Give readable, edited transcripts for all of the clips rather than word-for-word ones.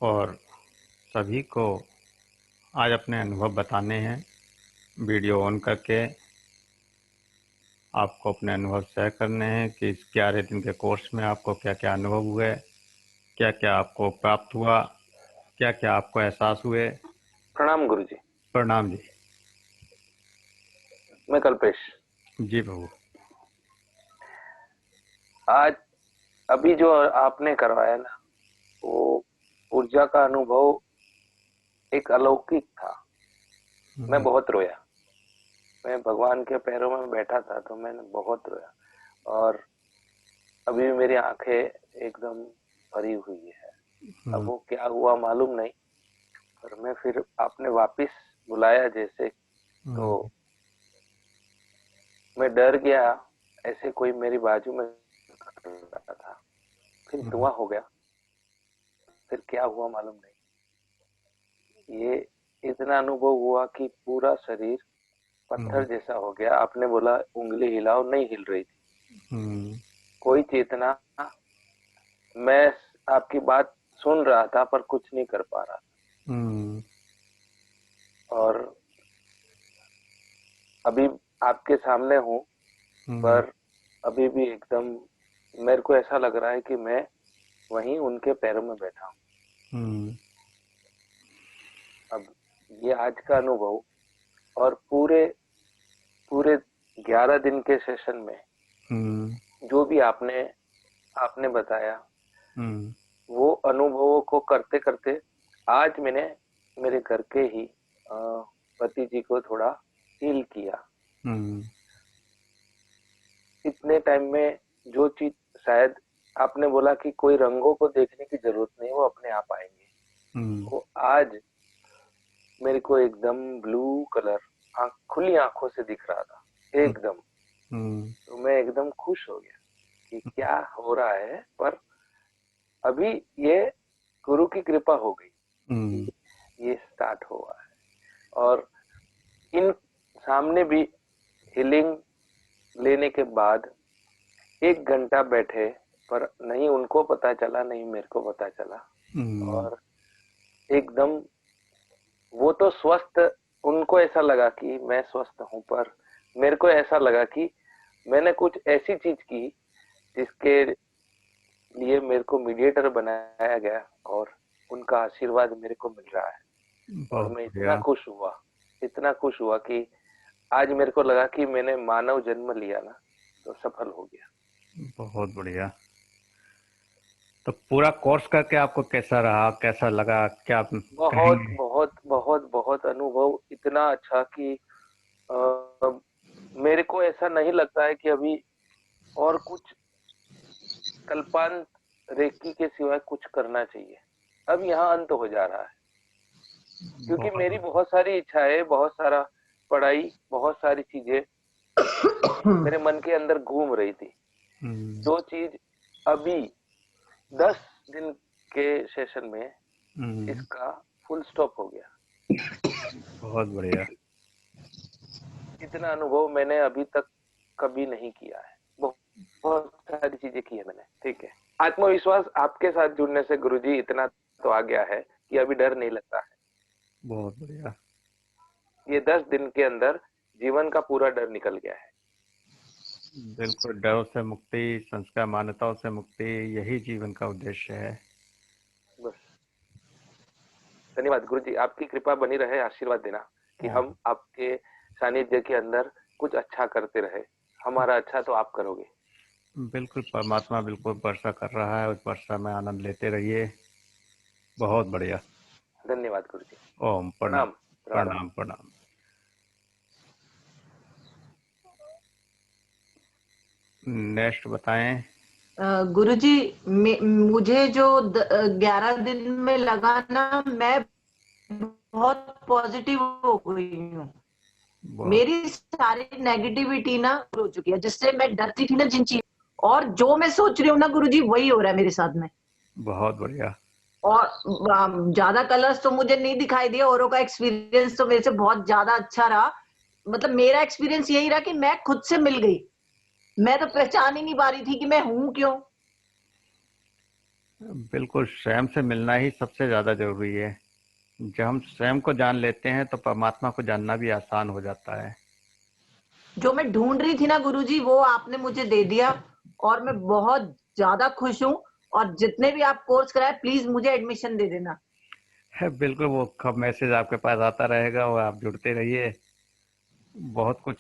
और सभी को आज अपने अनुभव बताने हैं। वीडियो ऑन करके आपको अपने अनुभव शेयर करने हैं कि इस 11 दिन के कोर्स में आपको क्या क्या अनुभव हुए, क्या क्या आपको प्राप्त हुआ, क्या क्या आपको एहसास हुए। प्रणाम गुरुजी। प्रणाम जी। मैं कल्पेश। जी प्रभु। आज अभी जो आपने करवाया ना, वो ऊर्जा का अनुभव एक अलौकिक था। मैं बहुत रोया। मैं भगवान के पैरों में बैठा था तो मैंने बहुत रोया, और अभी भी मेरी आंखें एकदम भरी हुई है। अब वो क्या हुआ मालूम नहीं, पर मैं फिर आपने वापस बुलाया जैसे, तो मैं डर गया। ऐसे कोई मेरी बाजू में खड़ा रहा था, फिर धुआं हो गया, फिर क्या हुआ मालूम नहीं। ये इतना अनुभव हुआ कि पूरा शरीर पत्थर जैसा हो गया। आपने बोला उंगली हिलाओ, नहीं हिल रही थी कोई चेतना। मैं आपकी बात सुन रहा था पर कुछ नहीं कर पा रहा था। और अभी आपके सामने हूँ, पर अभी भी एकदम मेरे को ऐसा लग रहा है कि मैं वहीं उनके पैरों में बैठा हूँ। अब ये आज का अनुभव, और पूरे पूरे 11 दिन के सेशन में जो भी आपने आपने बताया, वो अनुभवों को करते करते आज मैंने मेरे घर के ही पति जी को थोड़ा हील किया। इतने टाइम में जो चीज शायद आपने बोला कि कोई रंगों को देखने की जरूरत नहीं, वो अपने आप आएंगे, वो आज मेरे को एकदम ब्लू कलर खुली आंखों से दिख रहा था एकदम। तो मैं एकदम खुश हो गया कि क्या हो रहा है। पर अभी ये गुरु की कृपा हो गई, ये स्टार्ट हुआ है। और इन सामने भी हीलिंग लेने के बाद 1 घंटा बैठे, पर नहीं उनको पता चला, नहीं मेरे को पता चला। और एकदम वो तो स्वस्थ, उनको ऐसा लगा कि मैं स्वस्थ हूं, पर मेरे को ऐसा लगा कि मैंने कुछ ऐसी चीज की जिसके लिए मेरे को मीडिएटर बनाया गया, और उनका आशीर्वाद मेरे को मिल रहा है। और मैं इतना खुश हुआ कि आज मेरे को लगा कि मैंने मानव जन्म लिया ना, तो सफल हो गया। बहुत बढ़िया। तो पूरा कोर्स करके आपको कैसा रहा, कैसा लगा, क्या आप बहुत कहेंगे? बहुत बहुत बहुत अनुभव इतना अच्छा कि मेरे को ऐसा नहीं लगता है कि अभी और कुछ कल्पांत रेकी के सिवाय कुछ करना चाहिए। अब यहाँ अंत हो जा रहा है, क्योंकि बहुत मेरी बहुत सारी इच्छाएं, बहुत सारा पढ़ाई, बहुत सारी चीजें मेरे मन के अंदर घूम रही थी। जो चीज अभी 10 दिन के सेशन में इसका फुल स्टॉप हो गया। बहुत बढ़िया। इतना अनुभव मैंने अभी तक कभी नहीं किया है। बहुत सारी चीजें की है मैंने, ठीक है। आत्मविश्वास आपके साथ जुड़ने से गुरुजी इतना तो आ गया है कि अभी डर नहीं लगता है। बहुत बढ़िया। ये 10 दिन के अंदर जीवन का पूरा डर निकल गया है। बिल्कुल, डरों से मुक्ति, संस्कार मान्यताओं से मुक्ति, यही जीवन का उद्देश्य है। बस धन्यवाद गुरुजी, आपकी कृपा बनी रहे, आशीर्वाद देना कि हम आपके सानिध्य के अंदर कुछ अच्छा करते रहे। हमारा अच्छा तो आप करोगे। बिल्कुल, परमात्मा बिल्कुल वर्षा कर रहा है, उस वर्षा में आनंद लेते रहिए। बहुत बढ़िया। धन्यवाद गुरुजी। ओम प्रणाम। प्रणाम प्रणाम। प्रणाम प्रणाम। नेक्स्ट बताएं। गुरुजी, मुझे जो 11 दिन में लगा ना, मैं बहुत पॉजिटिव हो गई हूँ। मेरी सारी नेगेटिविटी ना हो चुकी है, जिससे मैं डरती थी ना जिन चीज, और जो मैं सोच रही हूँ ना गुरुजी, वही हो रहा है मेरे साथ में। बहुत बढ़िया। और ज्यादा कलर्स तो मुझे नहीं दिखाई दिए, औरों का एक्सपीरियंस तो मेरे से बहुत ज्यादा अच्छा रहा। मतलब मेरा एक्सपीरियंस यही रहा कि मैं खुद से मिल गई। मैं तो पहचान ही नहीं पा रही थी कि मैं हूं क्यों। बिल्कुल, स्वयं से मिलना ही सबसे ज्यादा जरूरी है। जब हम स्वयं को जान लेते हैं तो परमात्मा को जानना भी आसान हो जाता है। जो मैं ढूंढ रही थी ना गुरुजी, वो आपने मुझे दे दिया और मैं बहुत ज्यादा खुश हूँ। और जितने भी आप कोर्स कराए, प्लीज मुझे एडमिशन दे देना। बिल्कुल, वो कब मैसेज आपके पास आता रहेगा और आप जुड़ते रहिए। बहुत कुछ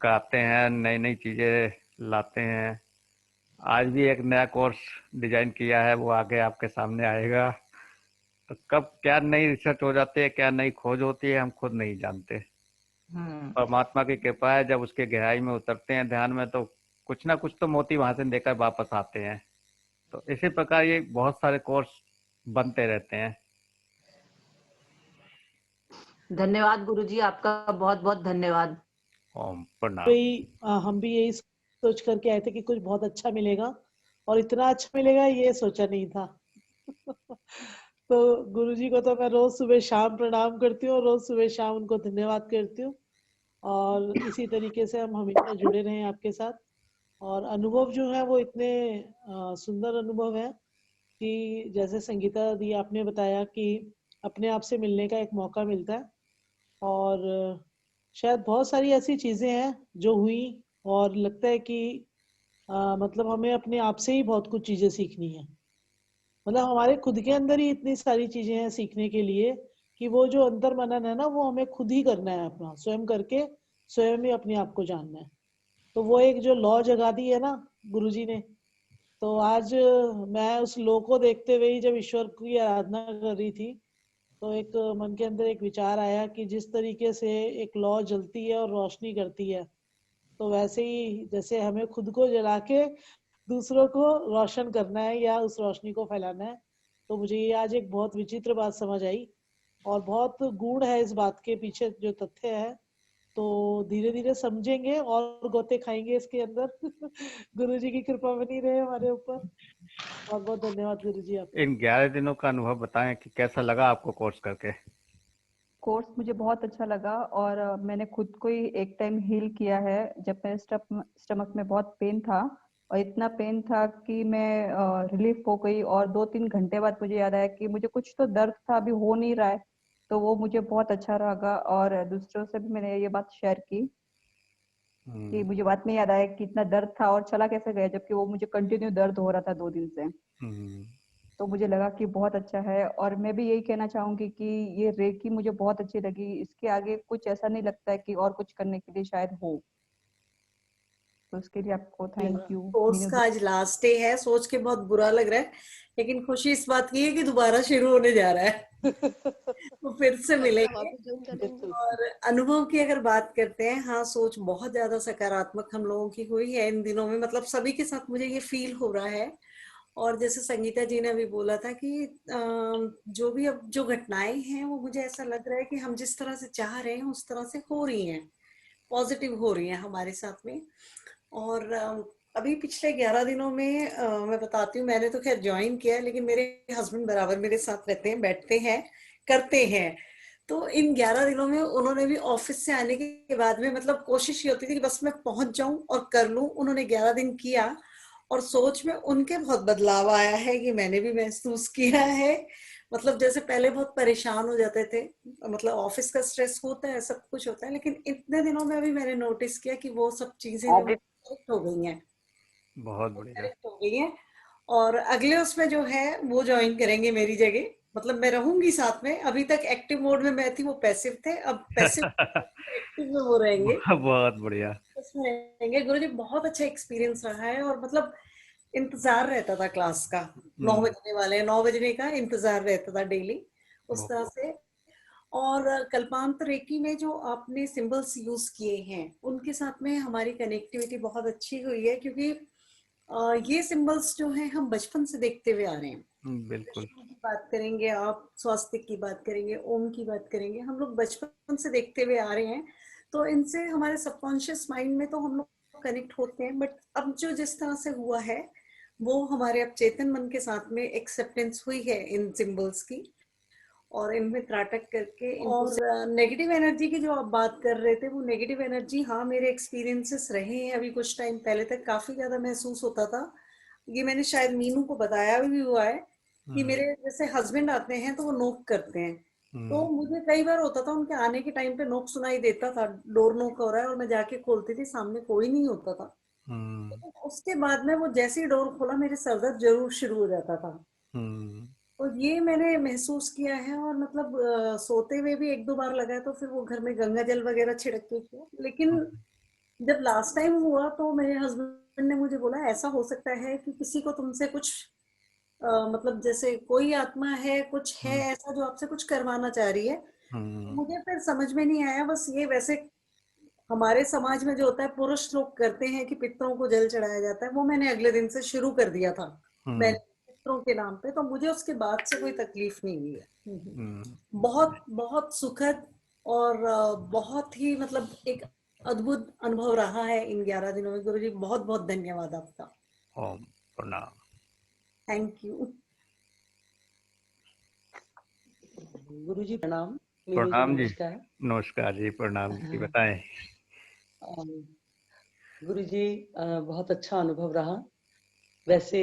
कराते हैं, नई नई चीजें लाते हैं। आज भी एक नया कोर्स डिजाइन किया है, वो आगे आपके सामने आएगा। तो कब क्या नई रिसर्च हो जाती है, क्या नई खोज होती है, हम खुद नहीं जानते। हम्म। परमात्मा की कृपा है, जब उसके गहराई में उतरते हैं ध्यान में, तो कुछ ना कुछ तो मोती वहां से लेकर वापस आते हैं। तो इसी प्रकार ये बहुत सारे कोर्स बनते रहते हैं। धन्यवाद गुरुजी, आपका बहुत बहुत धन्यवाद। ओम प्रणाम। हम भी यही सोच करके आए थे कि कुछ बहुत अच्छा मिलेगा, और इतना अच्छा मिलेगा ये सोचा नहीं था। तो गुरुजी को तो मैं रोज सुबह शाम प्रणाम करती हूँ, रोज सुबह शाम उनको धन्यवाद करती हूँ। और इसी तरीके से हम हमेशा जुड़े रहें आपके साथ। और अनुभव जो है वो इतने सुंदर अनुभव है कि जैसे संगीता दी आपने बताया कि अपने आप से मिलने का एक मौका मिलता है। और शायद बहुत सारी ऐसी चीजें हैं जो हुई, और लगता है कि मतलब हमें अपने आप से ही बहुत कुछ चीजें सीखनी है। मतलब हमारे खुद के अंदर ही इतनी सारी चीजें हैं सीखने के लिए, कि वो जो अंतर मनन है ना, वो हमें खुद ही करना है, अपना स्वयं करके स्वयं ही अपने आप को जानना है। तो वो एक जो लॉ जगा दी है ना गुरुजी ने, तो आज मैं उस लॉ को देखते हुए ही जब ईश्वर की आराधना कर रही थी, तो एक मन के अंदर एक विचार आया कि जिस तरीके से एक लौ जलती है और रोशनी करती है, तो वैसे ही जैसे हमें खुद को जला के दूसरों को रोशन करना है या उस रोशनी को फैलाना है। तो मुझे ये आज एक बहुत विचित्र बात समझ आई, और बहुत गूढ़ है इस बात के पीछे जो तथ्य है। तो धीरे धीरे समझेंगे और गोते खाएंगे इसके अंदर। गुरु जी की कृपा बनी रहे हमारे ऊपर। बहुत बहुत धन्यवाद गुरु जी आपका। इन 11 दिनों का अनुभव बताएं कि कैसा लगा आपको कोर्स करके। कोर्स मुझे बहुत अच्छा लगा, और मैंने खुद को ही एक टाइम हील किया है। जब मेरे स्टमक में बहुत पेन था, और इतना पेन था कि मैं रिलीफ हो गई, और 2-3 घंटे बाद मुझे याद आया कि मुझे कुछ तो दर्द था, अभी हो नहीं रहा है। तो वो मुझे बहुत अच्छा लगा, और दूसरों से भी मैंने ये बात शेयर की कि मुझे बाद में याद आया कि इतना दर्द था और चला कैसे गया, जबकि वो मुझे कंटिन्यू दर्द हो रहा था 2 दिन से। हम्म, तो मुझे लगा कि बहुत अच्छा है, और मैं भी यही कहना चाहूंगी कि ये रेकी मुझे बहुत अच्छी लगी। इसके आगे कुछ ऐसा नहीं लगता है कि और कुछ करने के लिए शायद हो। तो उसके लिए आपको थैंक यू कोर्स मीनू का आज लास्ट डे है, सोच के बहुत बुरा लग रहा है, लेकिन खुशी इस बात की है कि दोबारा शुरू होने जा रहा है। तो फिर से मिलेंगे। बिल्कुल। और अनुभव की अगर बात करते हैं, हाँ, सोच बहुत ज्यादा सकारात्मक हम लोगों की हुई है इन दिनों में। मतलब सभी के साथ मुझे ये फील हो रहा है। और जैसे संगीता जी ने अभी बोला था कि जो भी अब जो घटनाएं हैं, वो मुझे ऐसा लग रहा है कि हम जिस तरह से चाह रहे हैं उस तरह से हो रही हैं, पॉजिटिव हो रही हैं हमारे साथ में। और अभी पिछले 11 दिनों में मैं बताती हूँ, मैंने तो खैर ज्वाइन किया है, लेकिन मेरे हस्बैंड बराबर मेरे साथ रहते हैं, बैठते हैं, करते हैं। तो इन 11 दिनों में उन्होंने भी ऑफिस से आने के बाद में, मतलब कोशिश ये होती थी कि बस मैं पहुंच जाऊं और कर लूं। उन्होंने 11 दिन किया, और सोच में उनके बहुत बदलाव आया है, कि मैंने भी महसूस किया है। मतलब जैसे पहले बहुत परेशान हो जाते थे, मतलब ऑफिस का स्ट्रेस होता है, सब कुछ होता है, लेकिन इतने दिनों में अभी मैंने नोटिस किया कि वो सब चीजें जो करेक्ट हो गई हैं, बहुत वो बढ़िया। करेक्ट हो गई हैं। और अगले उसमें जो है वो ज्वाइन करेंगे मेरी जगह। मतलब मैं रहूंगी साथ में, अभी तक एक्टिव मोड में मैं थी, वो पैसिव थे, अब पैसिव एक्टिव में वो रहेंगे, बहुत बढ़िया। उसमें रहेंगे। गुरुजी बहुत अच्छा एक्सपीरियंस रहा है। और मतलब इंतजार रहता था क्लास का, 9 हम्म, बजने वाले हैं, 9 बजने का इंतजार रहता था डेली, उस तरह बहुत। से। और कल्पांत रेकी में जो आपने सिंबल्स यूज किए हैं, उनके साथ में हमारी कनेक्टिविटी बहुत अच्छी हुई है, क्योंकि ये सिंबल्स जो हैं हम बचपन से देखते हुए आ रहे हैं। बिल्कुल। विष्णु की बात करेंगे, आप स्वास्थ्य की बात करेंगे, ओम की बात करेंगे, हम लोग बचपन से देखते हुए आ रहे हैं। तो इनसे हमारे सबकॉन्शियस माइंड में तो हम लोग कनेक्ट होते हैं, बट अब जो जिस तरह से हुआ है, वो हमारे अब चेतन मन के साथ में एक्सेप्टेंस हुई है इन सिंबल्स की, और इनमें त्राटक करके इनको। और नेगेटिव एनर्जी की जो आप बात कर रहे थे, वो नेगेटिव एनर्जी, हाँ, मेरे एक्सपीरियंसेस रहे हैं। अभी कुछ टाइम पहले तक काफी ज्यादा महसूस होता था, ये मैंने शायद मीनू को बताया भी हुआ है कि मेरे जैसे हस्बैंड आते हैं तो वो नॉक करते हैं, तो मुझे कई बार होता था उनके आने के टाइम पे नॉक सुनाई देता था, डोर नॉक हो रहा है और मैं जाके खोलती थी, सामने कोई नहीं होता था। तो उसके बाद में वो जैसे ही डोर खोला मेरे सर दर्द जरूर शुरू हो जाता था। तो ये मैंने महसूस किया है, और मतलब सोते हुए भी एक दो बार लगा है, तो फिर वो घर में गंगा जल वगैरह छिड़क के किया। लेकिन जब लास्ट टाइम हुआ तो मेरे हस्बैंड ने मुझे बोला ऐसा हो सकता है कि किसी को तुमसे कुछ मतलब जैसे कोई आत्मा है, कुछ है ऐसा जो आपसे कुछ करवाना चाह रही है। तो मुझे फिर समझ में नहीं आया, बस ये वैसे हमारे समाज में जो होता है पुरुष लोग करते हैं कि पितरों को जल चढ़ाया जाता है, वो मैंने अगले दिन से शुरू कर दिया था मैंने पितरों के नाम पे, तो मुझे उसके बाद से कोई तकलीफ नहीं हुई है। बहुत बहुत सुखद और बहुत ही मतलब एक अद्भुत अनुभव रहा है इन 11 दिनों में। गुरुजी बहुत बहुत धन्यवाद आपका। ओम प्रणाम। Thank you. गुरुजी प्रणाम। मीनू जी प्रणाम जी। नमस्कार। नमस्कार जी, प्रणाम जी, बताएं। गुरुजी बहुत अच्छा अनुभव रहा। वैसे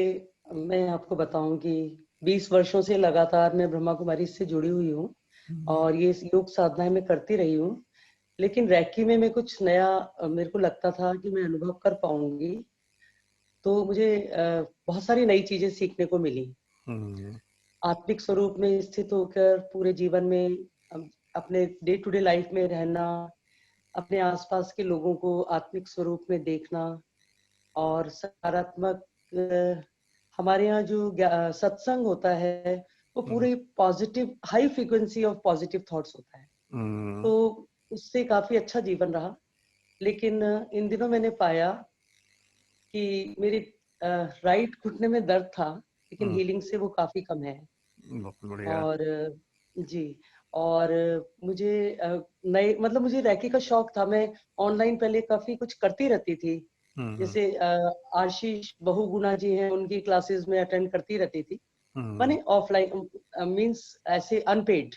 मैं आपको बताऊं कि 20 वर्षों से लगातार मैं ब्रह्मा कुमारी से जुड़ी हुई हूँ और ये योग साधनाएं मैं करती रही हूँ, लेकिन रैकी में मैं कुछ नया मेरे को लगता था कि मैं अनुभव कर पाऊंगी, तो मुझे बहुत सारी नई चीजें सीखने को मिली। आत्मिक स्वरूप में स्थित होकर पूरे जीवन में अपने डे टू डे लाइफ में रहना, अपने आसपास के लोगों को आत्मिक स्वरूप में देखना, और सकारात्मक हमारे यहाँ जो सत्संग होता है वो पूरे positive high frequency of positive thoughts होता है, तो उससे काफी अच्छा जीवन रहा। लेकिन इन दिनों मैंने पाया कि मेरे राइट घुटने में दर्द था, लेकिन हीलिंग से वो काफी कम है। और जी, और मुझे नए मतलब मुझे रैकी का शौक था। मैं ऑनलाइन पहले काफी कुछ करती रहती थी, जैसे आशीष बहुगुणा जी हैं, उनकी क्लासेस में अटेंड करती रहती थी, माने ऑफलाइन मींस ऐसे अनपेड,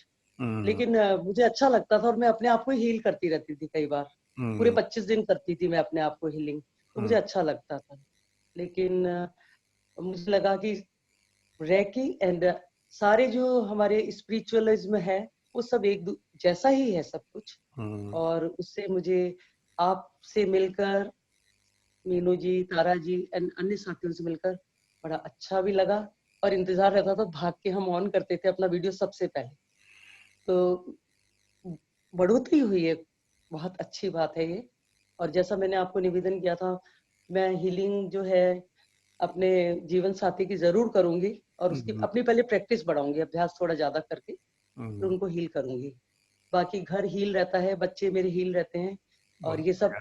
लेकिन मुझे अच्छा लगता था और मैं अपने आप को हील करती रहती थी। कई बार पूरे 25 दिन करती थी मैं अपने आप को हीलिंग, तो मुझे अच्छा लगता था। लेकिन मुझे लगा कि रैकी एंड सारे जो हमारे स्पिरिचुअलिज्म है वो सब एक जैसा ही है सब कुछ, और उससे मुझे आपसे मिलकर, मीनू जी, तारा जी एंड अन्य साथियों से मिलकर बड़ा अच्छा भी लगा, और इंतजार रहता था, भाग के हम ऑन करते थे अपना वीडियो सबसे पहले। तो बढ़ोतरी हुई है, बहुत अच्छी बात है ये। और जैसा मैंने आपको निवेदन किया था, मैं हीलिंग जो है अपने जीवन साथी की जरूर करूंगी, और उसकी अपनी पहले प्रैक्टिस बढ़ाऊंगी, अभ्यास थोड़ा ज्यादा करके फिर उनको हील करूंगी। बाकी घर हील रहता है, बच्चे मेरे हील रहते हैं, और ये सब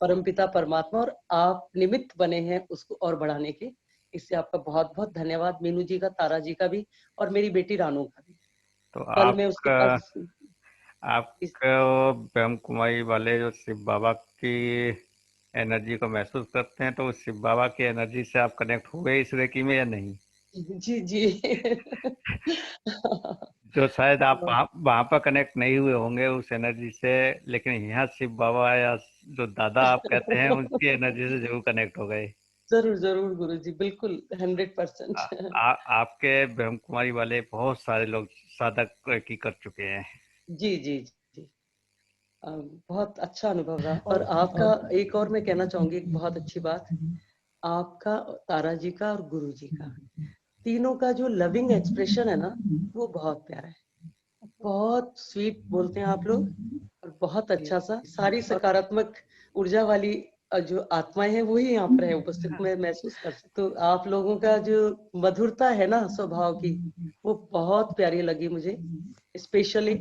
परमपिता परमात्मा और आप निमित्त बने हैं उसको और बढ़ाने के। इससे आपका बहुत बहुत धन्यवाद, मीनू जी का, तारा जी का भी, और मेरी बेटी रानू का भी। तो कल मैं उसके पास आपको ब्रह्म कुमारी वाले जो शिव बाबा की एनर्जी को महसूस करते हैं, तो उस शिव बाबा की एनर्जी से आप कनेक्ट हुए इस रेकी में या नहीं? जी जी जो शायद आप वहां पर कनेक्ट नहीं हुए होंगे उस एनर्जी से, लेकिन यहाँ शिव बाबा या जो दादा आप कहते हैं उनकी एनर्जी से जरूर कनेक्ट हो गए। जरूर जरूर गुरुजी, बिल्कुल 100%। आपके ब्रह्म कुमारी वाले बहुत सारे लोग साधक की कर चुके हैं। जी जी जी, बहुत अच्छा अनुभव रहा। और आपका एक और मैं कहना चाहूंगी, एक बहुत अच्छी बात, आपका, तारा जी का और गुरु जी का, तीनों का जो लविंग एक्सप्रेशन है ना, वो बहुत प्यारा है। बहुत स्वीट बोलते हैं आप लोग, और बहुत अच्छा सा सारी सकारात्मक ऊर्जा वाली जो आत्माएं हैं वही यहाँ पर है उपस्थित, मैं महसूस कर सकती। तो आप लोगों का जो मधुरता है ना स्वभाव की, वो बहुत प्यारी लगी मुझे स्पेशली।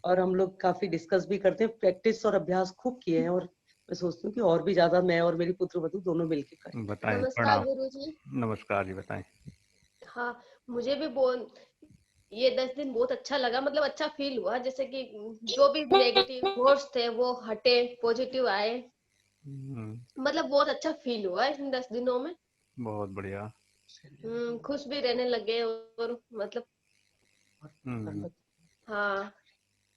और हम लोग काफी डिस्कस भी करते हैं, प्रैक्टिस और अभ्यास खूब किए हैं, और मैं सोचती हूँ कि और भी ज्यादा मैं और मेरी पुत्र वधू दोनों मिलकर करें। बताएं। नमस्कार प्रणाम। गुरुजी। नमस्कार जी, बताएं। हाँ, मुझे भी ये 10 दिन बहुत अच्छा लगा, मतलब अच्छा फील हुआ, जैसे कि जो भी नेगेटिव थॉट्स थे वो हटे, पॉजिटिव आए, मतलब बहुत अच्छा फील हुआ इन 10 दिनों में। बहुत बढ़िया। खुश भी रहने लगे, और मतलब हाँ,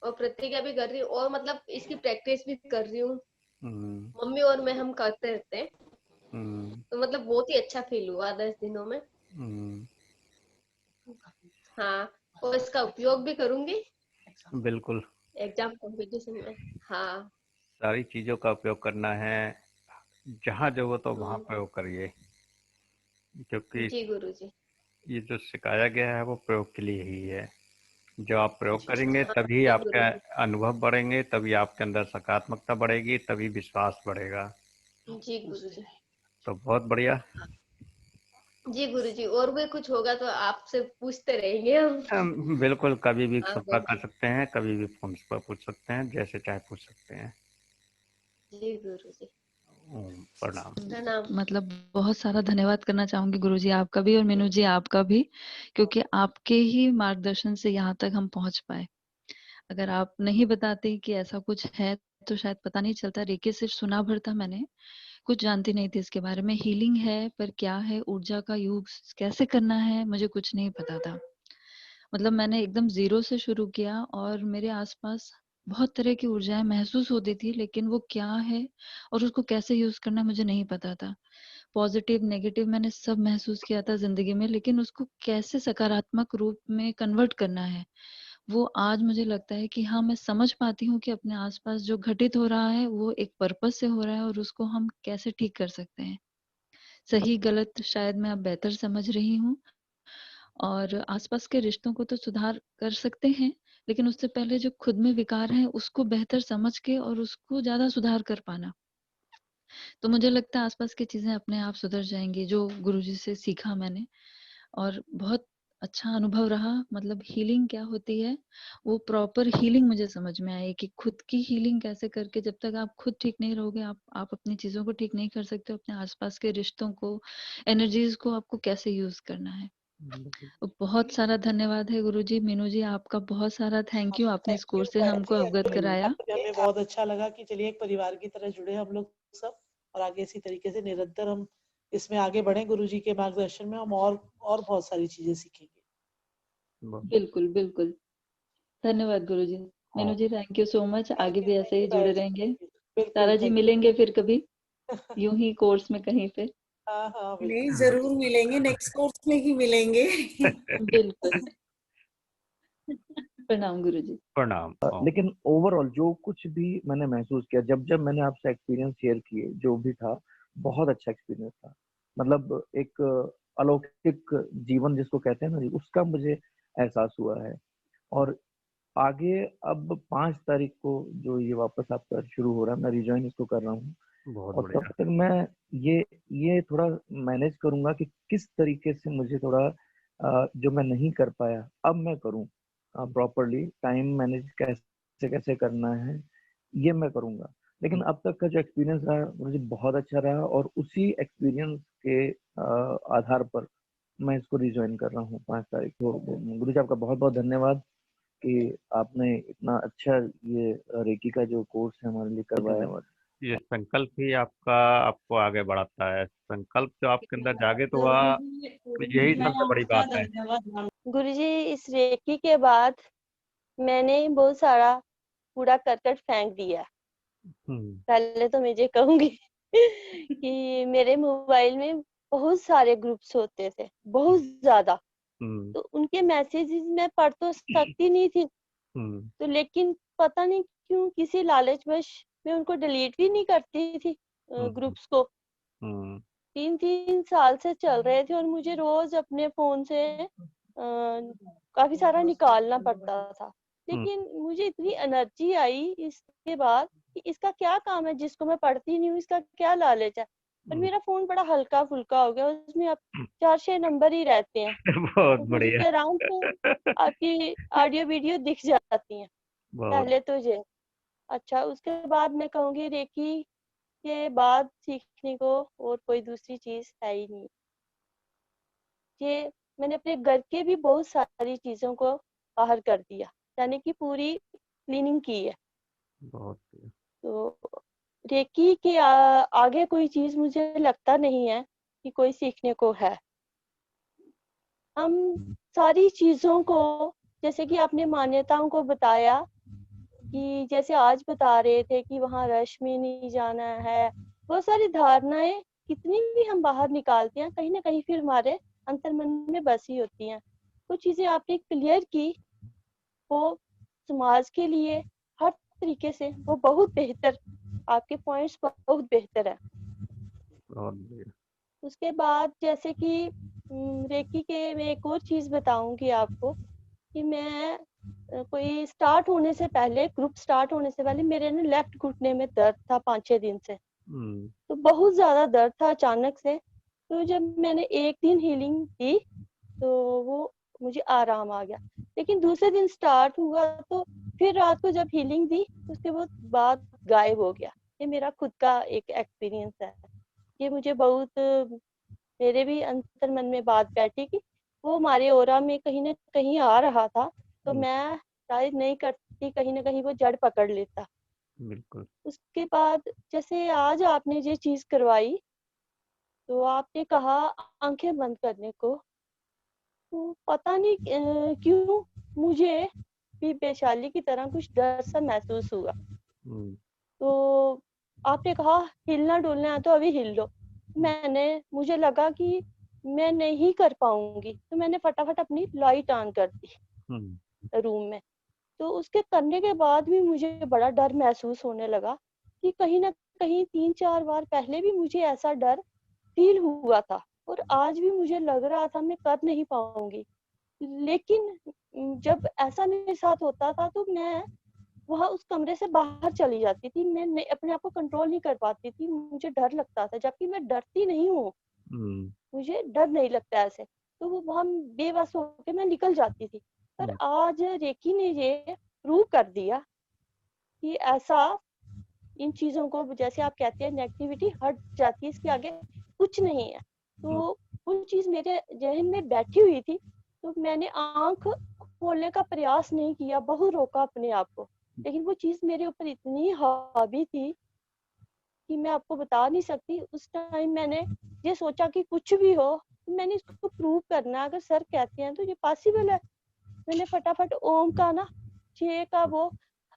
और प्रतिज्ञा भी कर रही हूँ, और मतलब इसकी प्रैक्टिस भी कर रही हूँ। मम्मी और मैं हम करते रहते हैं। तो मतलब बहुत ही अच्छा फील हुआ 10 दिनों में। हाँ, और इसका उपयोग भी करूंगी बिल्कुल, एग्जाम कंपटीशन में। हाँ। सारी चीज़ों का उपयोग करना है, जहाँ जरूरत हो वहाँ हम्म, प्रयोग करिए, क्योंकि जी गुरुजी। ये जो सिखाया गया है वो प्रयोग के लिए ही है। जब आप प्रयोग करेंगे हाँ तभी जी आपके गुरुजी। अनुभव बढ़ेंगे, तभी आपके अंदर सकारात्मकता बढ़ेगी, तभी विश्वास बढ़ेगा। जी गुरुजी। तो बहुत बढ़िया। जी गुरुजी, और भी कुछ होगा तो आपसे पूछते रहेंगे हम। बिल्कुल, कभी भी हाँ संपर्क कर गुरुजी। सकते हैं, कभी भी फोन पर पूछ सकते हैं, जैसे चाहे पूछ सकते हैं। जी गुरुजी। प्रणाम। प्रणाम। मतलब बहुत सारा धन्यवाद करना चाहूंगी गुरुजी आपका भी और मीनू जी आपका भी, क्योंकि आपके ही मार्गदर्शन से यहाँ तक हम पहुंच पाए। अगर आप नहीं बताते कि ऐसा कुछ है तो शायद पता नहीं चलता। रेकी सिर्फ सुना भर था मैंने, कुछ जानती नहीं थी इसके बारे में। हीलिंग है पर क्या है, ऊर्जा का यूज कैसे करना है, मुझे कुछ नहीं पता था। मतलब मैंने एकदम जीरो से शुरू किया और मेरे आसपास बहुत तरह की ऊर्जाएं महसूस होती थी, लेकिन वो क्या है और उसको कैसे यूज करना है मुझे नहीं पता था। पॉजिटिव नेगेटिव मैंने सब महसूस किया था जिंदगी में, लेकिन उसको कैसे सकारात्मक रूप में कन्वर्ट करना है वो आज मुझे लगता है कि हाँ, मैं समझ पाती हूँ कि अपने आसपास जो घटित हो रहा है वो एक पर्पस से हो रहा है और उसको हम कैसे ठीक कर सकते हैं। सही गलत शायद मैं अब बेहतर समझ रही हूँ, और आसपास के रिश्तों को तो सुधार कर सकते हैं, लेकिन उससे पहले जो खुद में विकार है उसको बेहतर समझ के और उसको ज्यादा सुधार कर पाना। तो मुझे लगता है आसपास की चीजें अपने आप सुधर जाएंगी, जो गुरुजी से सीखा मैंने। और बहुत अच्छा अनुभव रहा। मतलब हीलिंग क्या होती है, वो प्रॉपर हीलिंग मुझे समझ में आई कि खुद की हीलिंग कैसे करके, जब तक आप खुद ठीक नहीं रहोगे आप अपनी चीजों को ठीक नहीं कर सकते हो, अपने आसपास के रिश्तों को, एनर्जीज को आपको कैसे यूज करना है। तो बहुत सारा धन्यवाद है गुरुजी। मीनू जी आपका बहुत सारा थैंक यू, आपने इस थैंक यू कोर्स से हमको अवगत कराया। हमें बहुत अच्छा लगा कि चलिए एक परिवार की तरह जुड़े हम लोग सब, और आगे इसी तरीके से निरंतर हम इसमें आगे बढ़े। गुरुजी के मार्गदर्शन में हम और बहुत सारी चीजें सीखेंगे। बिल्कुल बिल्कुल, धन्यवाद गुरुजी। मीनू जी थैंक यू सो मच, आगे भी ऐसे ही जुड़े रहेंगे। बिल्कुल, तारा जी थैंक मिलेंगे फिर कभी यूं ही कोर्स में कहीं पे। हाँ हाँ नहीं, बिल्कुल। जरूर मिलेंगे, नेक्स्ट कोर्स में ही मिलेंगे। बिल्कुल। प्रणाम गुरुजी। प्रणाम। लेकिन ओवरऑल जो कुछ भी मैंने महसूस किया, जब जब मैंने आपसे एक्सपीरियंस शेयर किए, जो भी था बहुत अच्छा एक्सपीरियंस था। मतलब एक अलौकिक जीवन जिसको कहते हैं ना जी, उसका मुझे एहसास हुआ है। और आगे अब 5 तारीख को जो ये वापस आपका शुरू हो रहा है, मैं रिज्वाइन इसको कर रहा हूँ। बहुत और तब बढ़िया। तक मैं ये थोड़ा मैनेज करूंगा कि किस तरीके से मुझे थोड़ा जो मैं नहीं कर पाया अब मैं करूं प्रॉपरली। टाइम मैनेज कैसे कैसे करना है ये मैं करूंगा। लेकिन अब तक का जो एक्सपीरियंस रहा मुझे बहुत अच्छा रहा, और उसी एक्सपीरियंस के आधार पर मैं इसको रिज्वाइन कर रहा हूँ 5 तारीख को। गुरु जी आपका बहुत बहुत धन्यवाद कि आपने इतना अच्छा ये रेकी का जो कोर्स है हमारे लिए करवाया। ये संकल्प ही आपको आगे बढ़ाता है। संकल्प जो आपके अंदर जागे तो वह यही सबसे बड़ी बात है। गुरुजी, इस रेकी के बाद मैंने बहुत सारा कूड़ा करकट फेंक दिया। पहले तो मैं ये कहूंगी कि मेरे मोबाइल में बहुत सारे ग्रुप्स होते थे, बहुत ज्यादा। तो उनके मैसेजेस मैं पढ़ तो सकती नहीं थी, तो लेकिन पता नहीं क्यों किसी लालचवश मैं उनको डिलीट भी नहीं करती थी ग्रुप्स को। 3-3 साल से चल रहे थे और मुझे रोज अपने फोन से काफी सारा निकालना पड़ता था। लेकिन मुझे इतनी एनर्जी आई इसके बाद कि इसका क्या काम है जिसको मैं पढ़ती नहीं हूँ, इसका क्या लालच है। और मेरा फोन बड़ा हल्का फुल्का हो गया, उसमें अब 4-6 नंबर ही रहते हैं। बहुत तो बढ़िया। मुझे आराम से आपकी ऑडियो वीडियो दिख जाती हैं। पहले तो ये अच्छा, उसके बाद मैं कहूंगी रेकी के बाद सीखने को और कोई दूसरी चीज है ही नहीं। ये मैंने अपने घर के भी बहुत सारी चीजों को बाहर कर दिया, यानी कि पूरी क्लीनिंग की है। बहुत तो रेकी के आगे कोई चीज मुझे लगता नहीं है कि कोई सीखने को है। हम सारी चीजों को, जैसे कि आपने मान्यताओं को बताया कि जैसे आज बता रहे थे कि वहां रश में नहीं जाना है, बहुत सारी धारणाएं कितनी भी हम बाहर निकालते हैं, कहीं ना कहीं फिर हमारे अंतर्मन में बसी होती हैं। कुछ चीजें आपने क्लियर की, वो समाज के लिए हर तरीके से वो बहुत बेहतर, आपके पॉइंट्स बहुत बेहतर है। उसके बाद जैसे कि रेकी के मैं एक और चीज बताऊंगी आपको कि मैं कोई स्टार्ट होने से पहले, ग्रुप स्टार्ट होने से पहले मेरे ना लेफ्ट घुटने में दर्द था 5-6 दिन से। तो बहुत ज्यादा दर्द था अचानक से। तो जब मैंने एक दिन हीलिंग की तो वो मुझे आराम आ गया, लेकिन दूसरे दिन स्टार्ट हुआ तो फिर रात को जब हीलिंग दी उसके बाद गायब हो गया। ये मेरा खुद का एक एक्सपीरियंस है। ये मुझे बहुत, मेरे भी अंतर मन में बात बैठी कि वो हमारे ओरा में कहीं ना कहीं आ रहा था, तो मैं शायद नहीं करती, कहीं ना कहीं वो जड़ पकड़ लेता। बिल्कुल। उसके बाद जैसे आज आपने ये चीज करवाई, तो आपने कहा आंखें बंद करने को, तो पता नहीं क्यों मुझे भी वैशाली की तरह कुछ डर सा महसूस हुआ। तो आपने कहा हिलना डुलना है तो अभी हिल लो। मुझे लगा कि मैं नहीं कर पाऊंगी, तो मैंने फटाफट अपनी लाइट ऑन कर दी रूम में। तो उसके करने के बाद भी मुझे बड़ा डर महसूस होने लगा कि कहीं ना कहीं 3-4 बार पहले भी मुझे ऐसा डर फील हुआ था और आज भी मुझे लग रहा था मैं कर नहीं पाऊंगी। लेकिन जब ऐसा मेरे साथ होता था तो मैं वहां उस कमरे से बाहर चली जाती थी। मैं अपने आप को कंट्रोल नहीं कर पाती थी, मुझे डर लगता था, जबकि मैं डरती नहीं हूँ, मुझे डर नहीं लगता ऐसे। तो वो वहां बेबस होकर मैं निकल जाती थी। पर आज रेकी ने ये प्रूव कर दिया कि ऐसा, इन चीजों को जैसे आप कहते हैं नेगेटिविटी हट जाती है, इसके आगे कुछ नहीं है। तो वो चीज मेरे जहन में बैठी हुई थी, तो मैंने आंख खोलने का प्रयास नहीं किया, बहुत रोका अपने आप को, लेकिन वो चीज मेरे ऊपर इतनी हावी थी कि मैं आपको बता नहीं सकती। उस टाइम मैंने ये सोचा कि कुछ भी हो मैंने इसको प्रूव करना है, अगर सर कहते हैं तो ये पॉसिबल है। मैंने फटाफट ओम का ना 6 का वो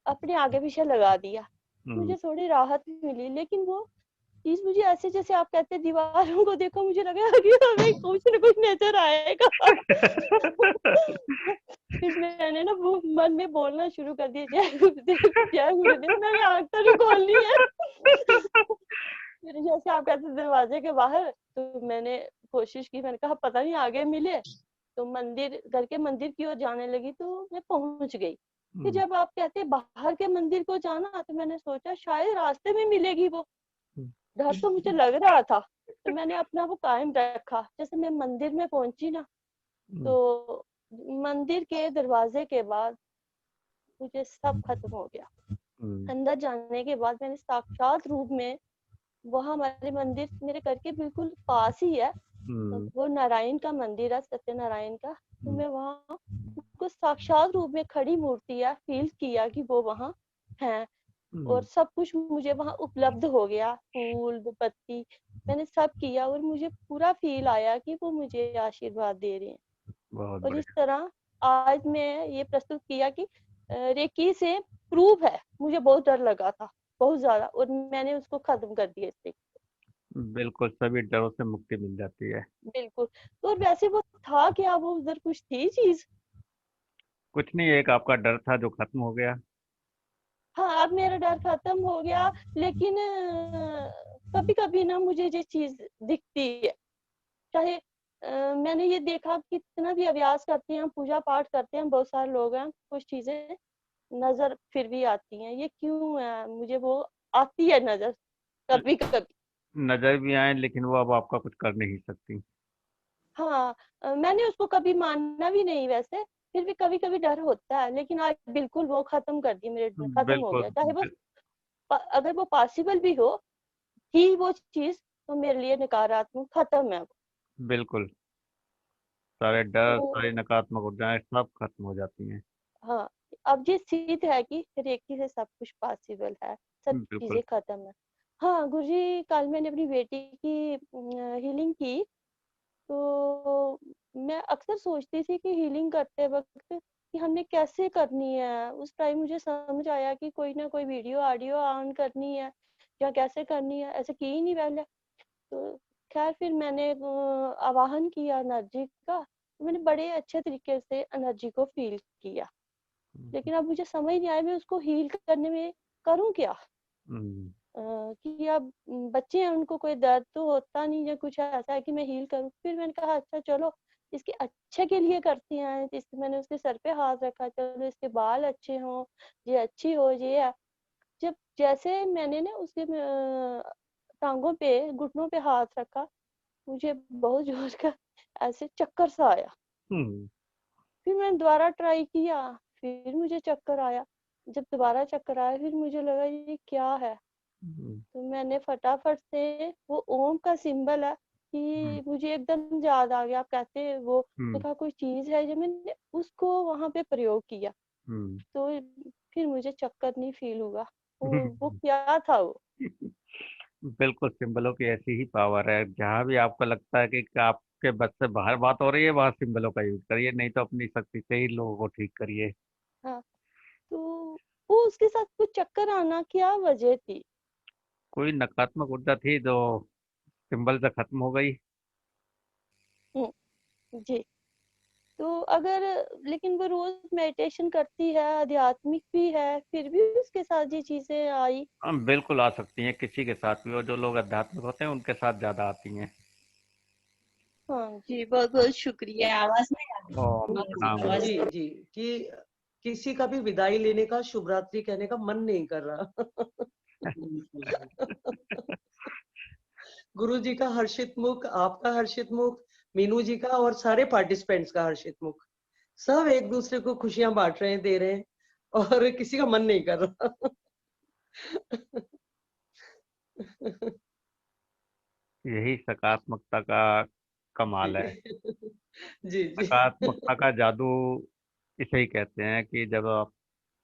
अपने आगे पीछे लगा दिया, मुझे थोड़ी राहत मिली। लेकिन वो चीज मुझे ऐसे, जैसे आप कहते हैं दीवारों को देखो, मुझे लगा कि हमें कुछ न कुछ नजर आएगा। फिर मैंने ना वो मन में बोलना शुरू कर दिया, जय गुरुदेव जय गुरुदेव, मैंने आंख तो नहीं खोलनी है। फिर जैसे आप कहते दरवाजे के बाहर, तो मैंने कोशिश की, मैंने कहा पता नहीं आगे मिले, तो मंदिर, घर के मंदिर की ओर जाने लगी तो मैं पहुंच गई। फिर जब आप कहते हैं बाहर के मंदिर को जाना, तो मैंने सोचा शायद रास्ते में मिलेगी वो, डर तो मुझे लग रहा था, तो मैंने अपना वो कायम रखा। जैसे मैं मंदिर में पहुंची ना, तो मंदिर के दरवाजे के बाद मुझे सब खत्म हो गया। अंदर जाने के बाद मैंने साक्षात रूप में, वहाँ हमारे मंदिर मेरे घर के बिल्कुल पास ही है, तो वो नारायण का मंदिर है, सत्यनारायण का। तो मैं वहाँ उनको साक्षात रूप में खड़ी मूर्ति है फील किया कि वो वहाँ है, और सब कुछ मुझे वहाँ उपलब्ध हो गया, फूल पत्ती मैंने सब किया, और मुझे पूरा फील आया कि वो मुझे आशीर्वाद दे रहे हैं। और इस तरह आज मैं ये प्रस्तुत किया कि रेकी से प्रूफ है, मुझे बहुत डर लगा था बहुत ज्यादा, और मैंने उसको खत्म कर दिया इससे। बिल्कुल, सभी डरों से मुक्ति मिल जाती है। बिल्कुल। तो वैसे वो था क्या, वो उधर कुछ थी चीज? कुछ नहीं, एक आपका डर था जो खत्म हो गया। हाँ, अब मेरा डर खत्म हो गया, लेकिन कभी कभी ना मुझे ये चीज दिखती है। चाहे मैंने ये देखा कितना भी अभ्यास करते हैं, पूजा पाठ करते हैं, बहुत सारे लोग हैं, कुछ चीजें नजर फिर भी आती हैं। ये क्यों है, मुझे वो आती है नजर कभी कभी। नजर भी आए लेकिन वो अब आपका कुछ कर नहीं सकती। हाँ, मैंने उसको कभी मानना भी नहीं वैसे, फिर भी कभी कभी डर होता है, लेकिन आज बिल्कुल वो खत्म कर दिया, मेरे खत्म हो बिल्कुल। गया। चाहे वो अगर वो पॉसिबल भी हो ही वो चीज, तो मेरे लिए नकारात्मक खत्म है वो। बिल्कुल, सारे डर, तो सारी नकारात्मक ऊर्जाएं सब खत्म हो जाती हैं। हाँ, अब ये सिद्ध है कि रेकी से सब कुछ पॉसिबल है, सब बिल्कुल। चीजें खत्म है। हाँ गुरुजी, कल मैंने अपनी बेटी की हीलिंग की, तो मैं अक्सर सोचती थी कि हीलिंग करते वक्त कि हमने कैसे करनी है। उस टाइम मुझे समझ आया कि कोई ना कोई वीडियो ऑडियो ऑन करनी है या कैसे करनी है, ऐसे की ही नहीं पहले। तो खैर फिर मैंने आवाहन किया एनर्जी का, तो मैंने बड़े अच्छे तरीके से एनर्जी को फील किया। लेकिन अब मुझे समझ नहीं आया मैं उसको हील करने में करूं क्या। कि अब बच्चे हैं, उनको कोई दर्द तो होता नहीं है, कुछ ऐसा है कि मैं हील करूं। फिर मैंने कहा अच्छा चलो इसके अच्छे के लिए करते हैं। इसके मैंने उसके सर पे हाथ रखा, चलो इसके बाल अच्छे हों, ये अच्छी हो, ये है। जब जैसे मैंने ना उसके टांगों पे, घुटनों पे हाथ रखा, मुझे बहुत जोर का ऐसे चक्कर सा आया। फिर मैंने दोबारा ट्राई किया, फिर मुझे चक्कर आया। जब दोबारा चक्कर आया फिर मुझे लगा ये क्या है। तो मैंने फटाफट से वो ओम का सिंबल है कि मुझे एकदम याद आ गया। आप कहते हैं वो देखा कोई चीज है, जब मैंने उसको वहां पे प्रयोग किया तो फिर मुझे चक्कर नहीं फील हुआ। वो क्या था वो। बिल्कुल, सिंबलों की ऐसी ही पावर है। जहां भी आपको लगता है कि आपके बस से बाहर बात हो रही है, वहां सिंबलों का यूज करिए, नहीं तो अपनी शक्ति से ही लोगों को ठीक करिए। हाँ, तो वो उसके साथ कुछ चक्कर आना क्या वजह थी। कोई नकारात्मक ऊर्जा थी जो सिंबल से खत्म हो गई। जी, तो अगर लेकिन वो रोज मेडिटेशन करती है, आध्यात्मिक भी है, फिर भी उसके साथ ये चीजें आई। हम बिल्कुल आ सकती हैं, किसी के साथ भी हो। जो लोग आध्यात्मिक होते हैं उनके साथ ज्यादा आती हैं। हाँ जी, बहुत बहुत शुक्रिया। आवाज नहीं ओम आती। प्रणाम। जी जी, कि किसी का भी विदाई लेने का, शुभ रात्रि कहने का मन नहीं कर रहा। गुरु जी का हर्षित मुख, आपका हर्षित मुख, मीनू जी का और सारे पार्टिसिपेंट्स का हर्षित मुख, सब एक दूसरे को खुशियां बांट रहे हैं, दे रहे हैं, और किसी का मन नहीं कर रहा। यही सकारात्मकता का कमाल है। जी जी। सकारात्मकता का जादू इसे ही कहते हैं कि जब आप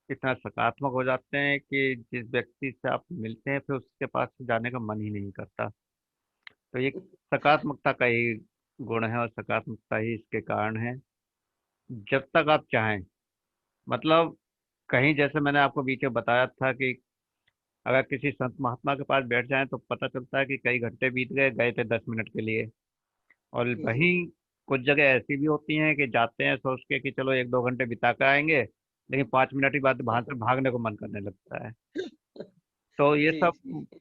इतना सकारात्मक हो जाते हैं कि जिस व्यक्ति से आप मिलते हैं फिर उसके पास जाने का मन ही नहीं करता। तो ये सकारात्मकता का ही गुण है और सकारात्मकता ही इसके कारण है। जब तक आप चाहें, मतलब कहीं, जैसे मैंने आपको बीच में बताया था कि अगर किसी संत महात्मा के पास बैठ जाएं तो पता चलता है कि कई घंटे बीत गए, गए थे 10 मिनट के लिए। और जी जी। वहीं कुछ जगह ऐसी भी होती हैं कि जाते हैं सोच के कि चलो 1-2 घंटे बिता कर आएंगे, लेकिन 5 मिनट ही बाद वहां से भागने को मन करने लगता है। तो ये जी सब जी।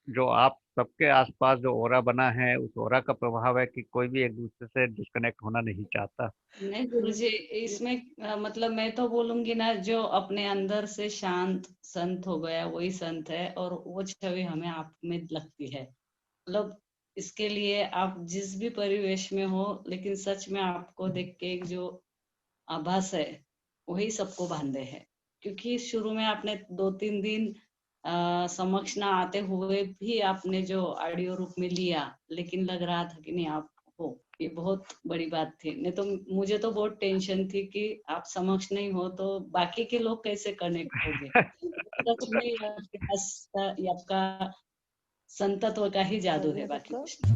जो आप सबके आसपास जो ओरा बना है, उस ओरा का प्रभाव है कि कोई भी एक दूसरे से डिस्कनेक्ट होना नहीं चाहता। नहीं गुरुजी, इसमें मतलब मैं तो बोलूंगी ना, जो अपने अंदर से शांत संत हो गया वही संत है, और वो छवि हमें आप में लगती है। मतलब इसके लिए आप जिस भी परिवेश में हो, लेकिन सच में आपको देख के एक जो आभास है वही सबको बांधे है। क्योंकि शुरू में आपने 2-3 दिन समक्ष ना आते हुए भी आपने जो ऑडियो रूप में लिया, लेकिन लग रहा था कि नहीं आप हो, ये बहुत बड़ी बात थी। नहीं तो मुझे तो बहुत टेंशन थी कि आप समक्ष नहीं हो तो बाकी के लोग कैसे कनेक्ट होंगे। सच में आपके पास ये आपका संतत्व का ही जादू है, बाकी कुछ नहीं।